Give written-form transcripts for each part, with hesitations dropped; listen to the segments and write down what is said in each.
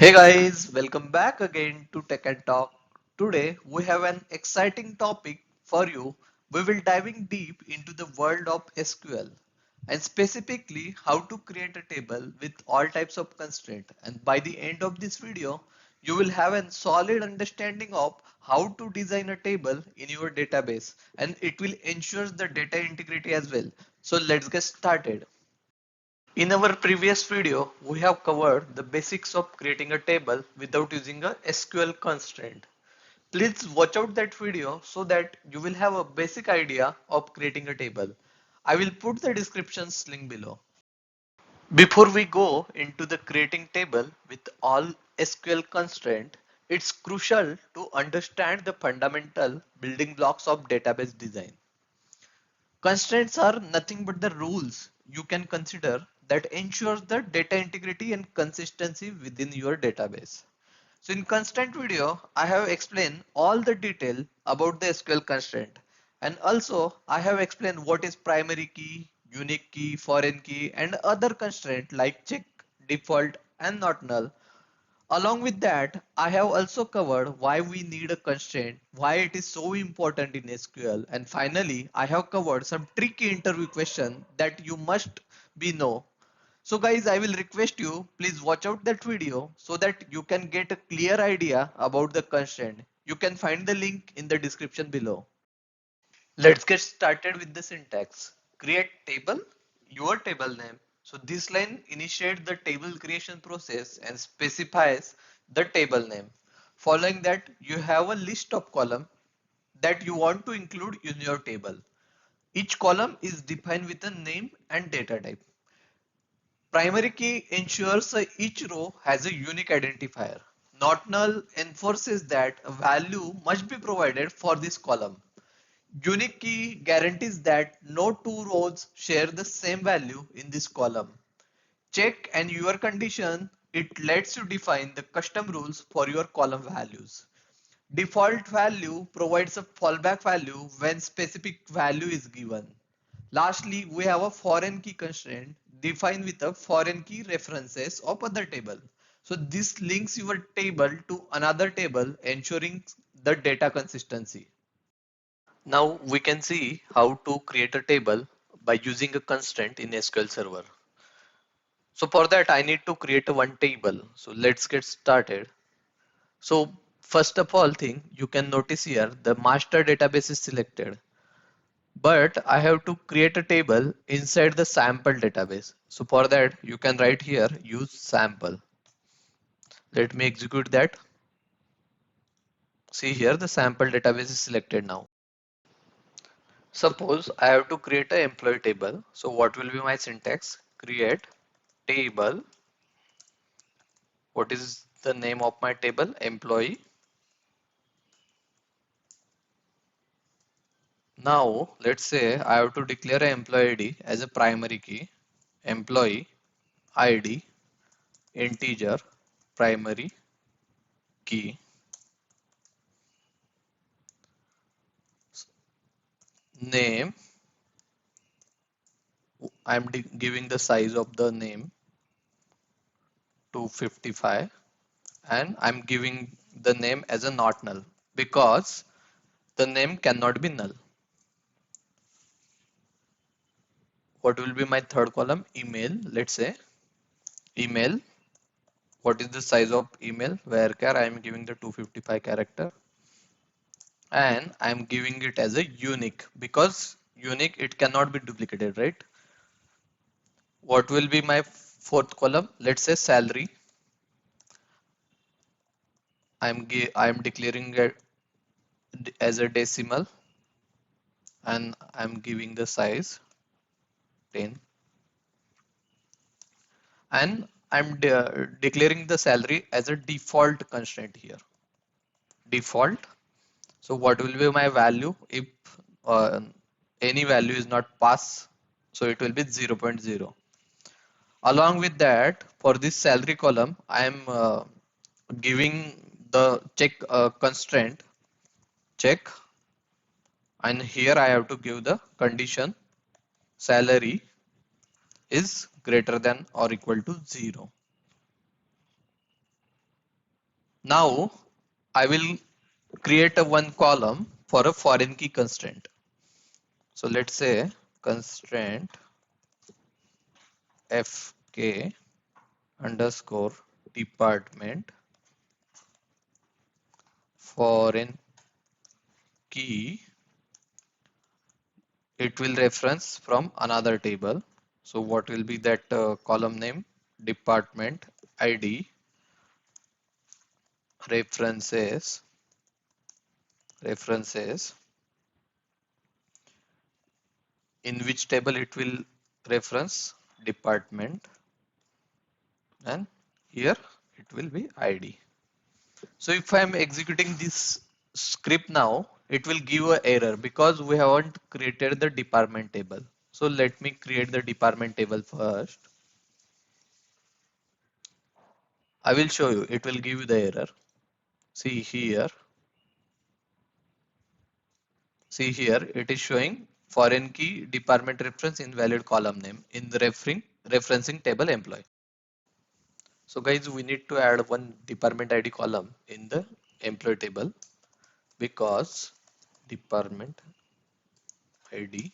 Hey guys, welcome back again to Tech and Talk. Today we have an exciting topic for you. We will diving deep into the world of SQL and specifically how to create a table with all types of constraint. And by the end of this video, you will have a solid understanding of how to design a table in your database and it will ensure the data integrity as well. So let's get started. In our previous video, we have covered the basics of creating a table without using a SQL constraint. Please watch out that video so that you will have a basic idea of creating a table. I will put the descriptions link below. Before we go into the creating table with all SQL constraint, it's crucial to understand the fundamental building blocks of database design. Constraints are nothing but the rules you can consider that ensures the data integrity and consistency within your database. So in constraint video, I have explained all the detail about the SQL constraint. And also I have explained what is primary key, unique key, foreign key and other constraint like check, default and not null. Along with that, I have also covered why we need a constraint, why it is so important in SQL, and finally, I have covered some tricky interview question that you must be know. So guys, I will request you, please watch out that video so that you can get a clear idea about the constraint. You can find the link in the description below. Let's get started with the syntax. Create table, your table name. So this line initiates the table creation process and specifies the table name. Following that, you have a list of columns that you want to include in your table. Each column is defined with a name and data type. Primary key ensures each row has a unique identifier. Not null enforces that a value must be provided for this column. Unique key guarantees that no two rows share the same value in this column. Check and your condition, it lets you define the custom rules for your column values. Default value provides a fallback value when specific value is given. Lastly, we have a foreign key constraint defined with a foreign key references of other table. So this links your table to another table ensuring the data consistency. Now we can see how to create a table by using a constraint in SQL Server. So for that I need to create a one table. So let's get started. So first of all thing you can notice here the master database is selected. But I have to create a table inside the sample database. So for that you can write here use sample. Let me execute that. See here the sample database is selected now. Suppose I have to create an employee table. So what will be my syntax? Create table. What is the name of my table? Employee. Now let's say I have to declare an employee ID as a primary key. Employee ID integer primary key. Name. I'm giving the size of the name to 55 and I'm giving the name as a not null because the name cannot be null. What will be my third column? Email. Let's say email. What is the size of email? Varchar I am giving the 255 character and I am giving it as a unique because unique it cannot be duplicated, right? What will be my fourth column? Let's say salary. I'm declaring it as a decimal and I'm giving the size 10 and I'm declaring the salary as a default constraint here. Default. So what will be my value if uh, any value is not passed? So it will be 0.0. Along with that, for this salary column, I am giving the check constraint check, and here I have to give the condition salary is greater than or equal to 0. Now I will create a one column for a foreign key constraint. So let's say constraint fk underscore department foreign key. It will reference from another table. So what will be that column name? Department ID references, in which table it will reference department, and here it will be ID. So if I am executing this script now, it will give an error because we haven't created the department table. So let me create the department table first. I will show you, it will give you the error. See here, it is showing foreign key department reference invalid column name in the referencing table employee. So guys, we need to add one department ID column in the employee table because department ID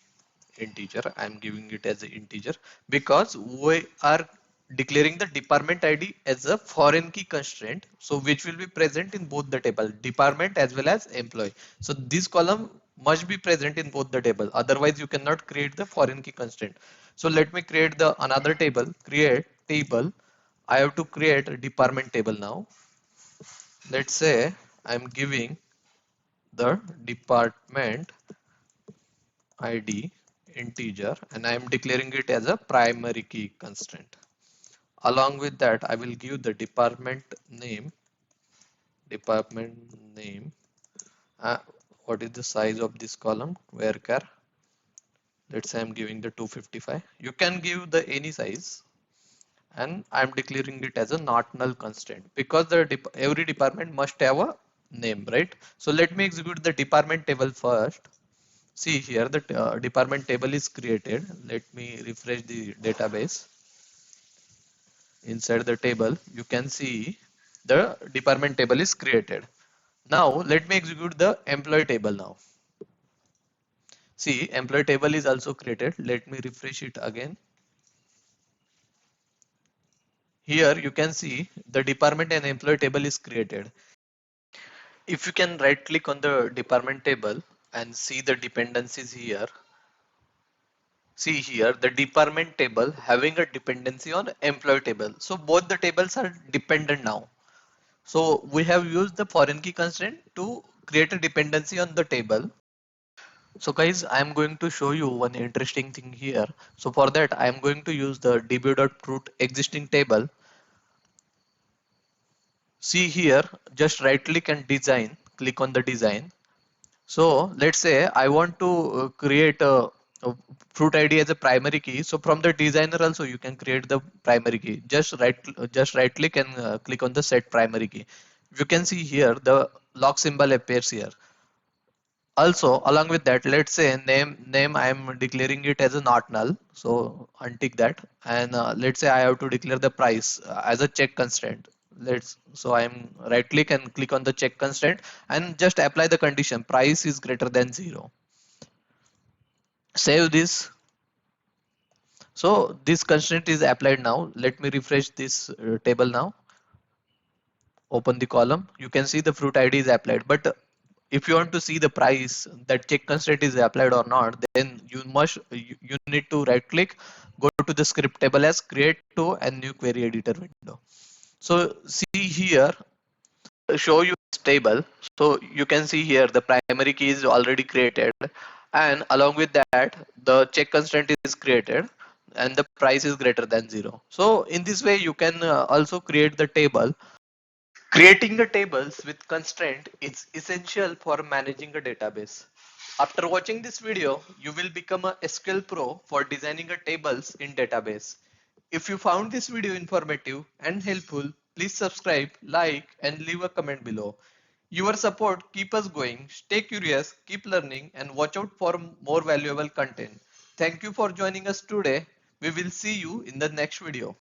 integer, I am giving it as an integer because we are declaring the department ID as a foreign key constraint, so which will be present in both the table, department as well as employee. So this column must be present in both the table, otherwise you cannot create the foreign key constraint. So let me create the another table, create table. I have to create a department table now. Let's say I'm giving the department ID integer and I am declaring it as a primary key constraint. Along with that, I will give the department name. Uh, what is the size of this column? Varchar. Let's say I'm giving the 255. You can give the any size, and I'm declaring it as a not null constraint because every department must have a name, right? So let me execute the department table first. See here, the department table is created. Let me refresh the database. Inside the table, you can see the department table is created. Now let me execute the employee table now. See, employee table is also created. Let me refresh it again. Here you can see the department and employee table is created. If you can right click on the department table and see the dependencies here, see here the department table having a dependency on employee table. So both the tables are dependent now. So we have used the foreign key constraint to create a dependency on the table. So guys, I am going to show you one interesting thing here. So for that, I am going to use the db.root existing table. See here, just right click and design, click on the design. So let's say I want to create a fruit ID as a primary key. So from the designer also you can create the primary key. Just right click and click on the set primary key. You can see here the lock symbol appears here. Also, along with that, let's say name I am declaring it as a not null. So untick that, and let's say I have to declare the price as a check constraint. I am right click and click on the check constraint and just apply the condition price is greater than 0. Save this. So this constraint is applied now. Let me refresh this table now. Open the column. You can see the fruit ID is applied, but if you want to see the price that check constraint is applied or not, then you need to right click, go to the script table as create to and new query editor window. So see here, show you this table. So you can see here the primary key is already created, and along with that the check constraint is created and the price is greater than 0. So in this way you can also create the table. Creating the tables with constraint is essential for managing a database. After watching this video, you will become a SQL pro for designing a tables in database. If you found this video informative and helpful, please subscribe, like, and leave a comment below. Your support keep us going. Stay curious, keep learning, and watch out for more valuable content. Thank you for joining us today. We will see you in the next video.